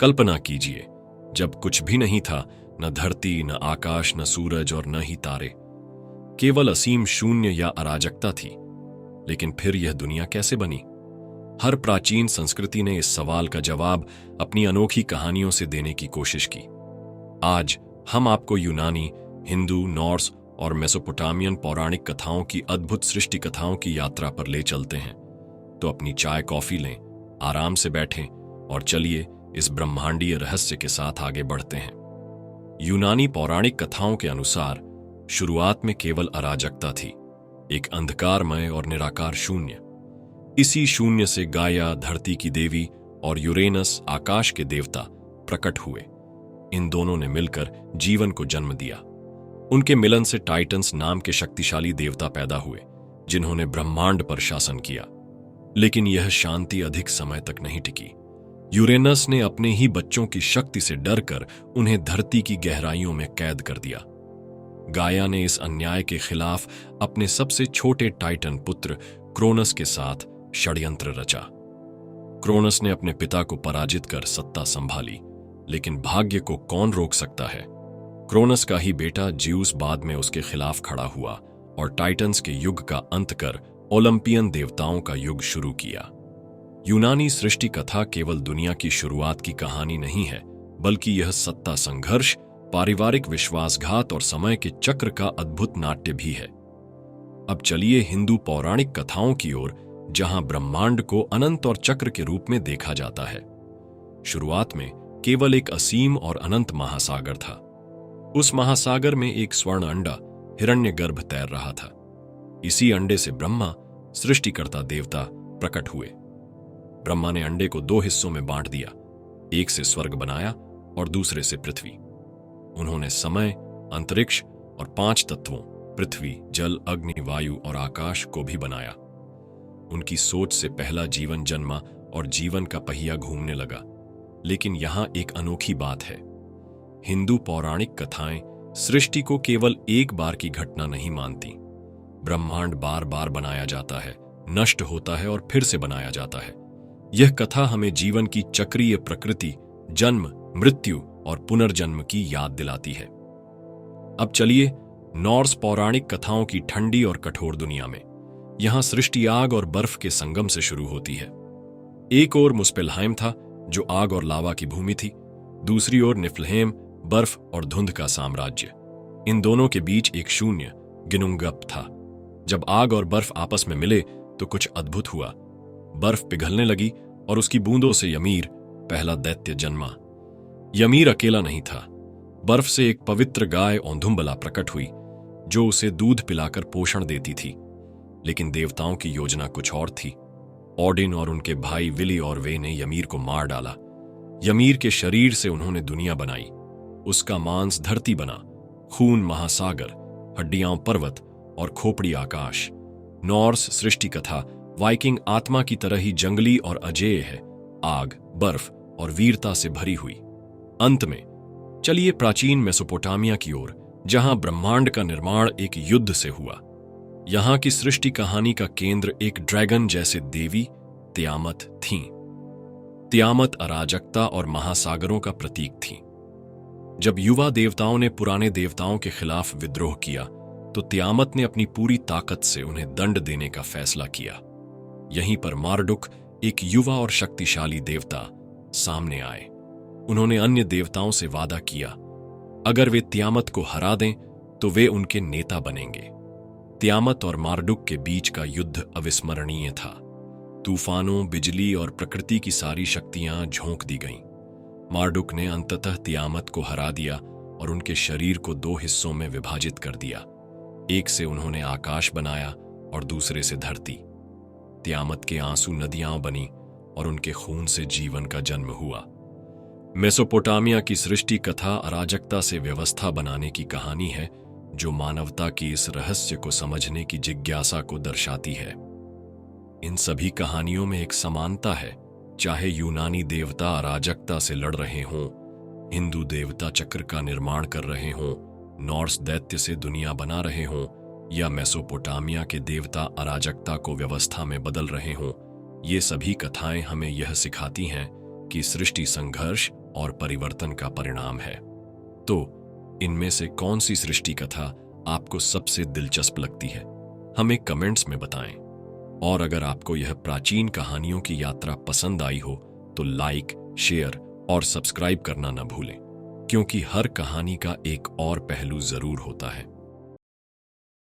कल्पना कीजिए, जब कुछ भी नहीं था, न धरती, न आकाश, न सूरज और न ही तारे, केवल असीम शून्य या अराजकता थी। लेकिन फिर यह दुनिया कैसे बनी? हर प्राचीन संस्कृति ने इस सवाल का जवाब अपनी अनोखी कहानियों से देने की कोशिश की। आज हम आपको यूनानी, हिंदू, नॉर्स और मेसोपोटामियन पौराणिक कथाओं की अद्भुत सृष्टि कथाओं की यात्रा पर ले चलते हैं। तो अपनी चाय कॉफी लें, आराम से बैठें और चलिए इस ब्रह्मांडीय रहस्य के साथ आगे बढ़ते हैं। यूनानी पौराणिक कथाओं के अनुसार शुरुआत में केवल अराजकता थी, एक अंधकारमय और निराकार शून्य। इसी शून्य से गाया, धरती की देवी, और यूरेनस, आकाश के देवता, प्रकट हुए। इन दोनों ने मिलकर जीवन को जन्म दिया। उनके मिलन से टाइटन्स नाम के शक्तिशाली देवता पैदा हुए, जिन्होंने ब्रह्मांड पर शासन किया। लेकिन यह शांति अधिक समय तक नहीं टिकी। यूरेनस ने अपने ही बच्चों की शक्ति से डरकर उन्हें धरती की गहराइयों में कैद कर दिया। गाया ने इस अन्याय के खिलाफ अपने सबसे छोटे टाइटन पुत्र क्रोनस के साथ षड्यंत्र रचा। क्रोनस ने अपने पिता को पराजित कर सत्ता संभाली, लेकिन भाग्य को कौन रोक सकता है? क्रोनस का ही बेटा ज्यूस बाद में उसके खिलाफ खड़ा हुआ और टाइटन्स के युग का अंत कर ओलंपियन देवताओं का युग शुरू किया। यूनानी सृष्टि कथा केवल दुनिया की शुरुआत की कहानी नहीं है, बल्कि यह सत्ता संघर्ष, पारिवारिक विश्वासघात और समय के चक्र का अद्भुत नाट्य भी है। अब चलिए हिंदू पौराणिक कथाओं की ओर, जहां ब्रह्मांड को अनंत और चक्र के रूप में देखा जाता है। शुरुआत में केवल एक असीम और अनंत महासागर था। उस महासागर में एक स्वर्ण अंडा हिरण्यगर्भ तैर रहा था। इसी अंडे से ब्रह्मा, सृष्टिकर्ता देवता, प्रकट हुए। ब्रह्मा ने अंडे को 2 हिस्सों में बांट दिया, एक से स्वर्ग बनाया और दूसरे से पृथ्वी। उन्होंने समय, अंतरिक्ष और 5 तत्वों पृथ्वी, जल, अग्नि, वायु और आकाश को भी बनाया। उनकी सोच से पहला जीवन जन्मा और जीवन का पहिया घूमने लगा। लेकिन यहां एक अनोखी बात है। हिंदू पौराणिक कथाएं सृष्टि को केवल एक बार की घटना नहीं मानती। ब्रह्मांड बार बार बनाया जाता है, नष्ट होता है और फिर से बनाया जाता है। यह कथा हमें जीवन की चक्रीय प्रकृति, जन्म, मृत्यु और पुनर्जन्म की याद दिलाती है। अब चलिए नॉर्स पौराणिक कथाओं की ठंडी और कठोर दुनिया में। यहां सृष्टि आग और बर्फ के संगम से शुरू होती है। एक ओर मुस्पेलहाइम था, जो आग और लावा की भूमि थी। दूसरी ओर निफ्लहेम, बर्फ और धुंध का साम्राज्य। इन दोनों के बीच एक शून्य, गिनुंगप था। जब आग और बर्फ आपस में मिले तो कुछ अद्भुत हुआ। बर्फ पिघलने लगी और उसकी बूंदों से ymir, पहला दैत्य, जन्मा। ymir अकेला नहीं था। बर्फ से एक पवित्र गाय औंधुम्बला प्रकट हुई, जो उसे दूध पिलाकर पोषण देती थी। लेकिन देवताओं की योजना कुछ और थी। ओडिन और उनके भाई विली और वे ने ymir को मार डाला। ymir के शरीर से उन्होंने दुनिया बनाई। उसका मांस धरती बना, खून महासागर, हड्डियां पर्वत और खोपड़ी आकाश। नॉर्स सृष्टि कथा वाइकिंग आत्मा की तरह ही जंगली और अजेय है, आग, बर्फ और वीरता से भरी हुई। अंत में चलिए प्राचीन मेसोपोटामिया की ओर, जहां ब्रह्मांड का निर्माण एक युद्ध से हुआ। यहां की सृष्टि कहानी का केंद्र एक ड्रैगन जैसे देवी तियामत थीं। तियामत अराजकता और महासागरों का प्रतीक थी। जब युवा देवताओं ने पुराने देवताओं के खिलाफ विद्रोह किया, तो तियामत ने अपनी पूरी ताकत से उन्हें दंड देने का फैसला किया। यहीं पर मार्डुक, एक युवा और शक्तिशाली देवता, सामने आए। उन्होंने अन्य देवताओं से वादा किया, अगर वे तियामत को हरा दें तो वे उनके नेता बनेंगे। तियामत और मार्डुक के बीच का युद्ध अविस्मरणीय था। तूफानों, बिजली और प्रकृति की सारी शक्तियां झोंक दी गईं। मार्डुक ने अंततः तियामत को हरा दिया और उनके शरीर को 2 हिस्सों में विभाजित कर दिया। एक से उन्होंने आकाश बनाया और दूसरे से धरती। तियामत के आंसू नदियां बनी और उनके खून से जीवन का जन्म हुआ। मेसोपोटामिया की सृष्टि कथा अराजकता से व्यवस्था बनाने की कहानी है, जो मानवता की इस रहस्य को समझने की जिज्ञासा को दर्शाती है। इन सभी कहानियों में एक समानता है, चाहे यूनानी देवता अराजकता से लड़ रहे हों, हिंदू देवता चक्र का निर्माण कर रहे हों, नॉर्स दैत्य से दुनिया बना रहे हों, या मेसोपोटामिया के देवता अराजकता को व्यवस्था में बदल रहे हों। ये सभी कथाएं हमें यह सिखाती हैं कि सृष्टि संघर्ष, और परिवर्तन का परिणाम है। तो इनमें से कौन सी सृष्टि कथा आपको सबसे दिलचस्प लगती है, हमें कमेंट्स में बताएं। और अगर आपको यह प्राचीन कहानियों की यात्रा पसंद आई हो तो लाइक, शेयर और सब्सक्राइब करना न भूलें, क्योंकि हर कहानी का एक और पहलू जरूर होता है।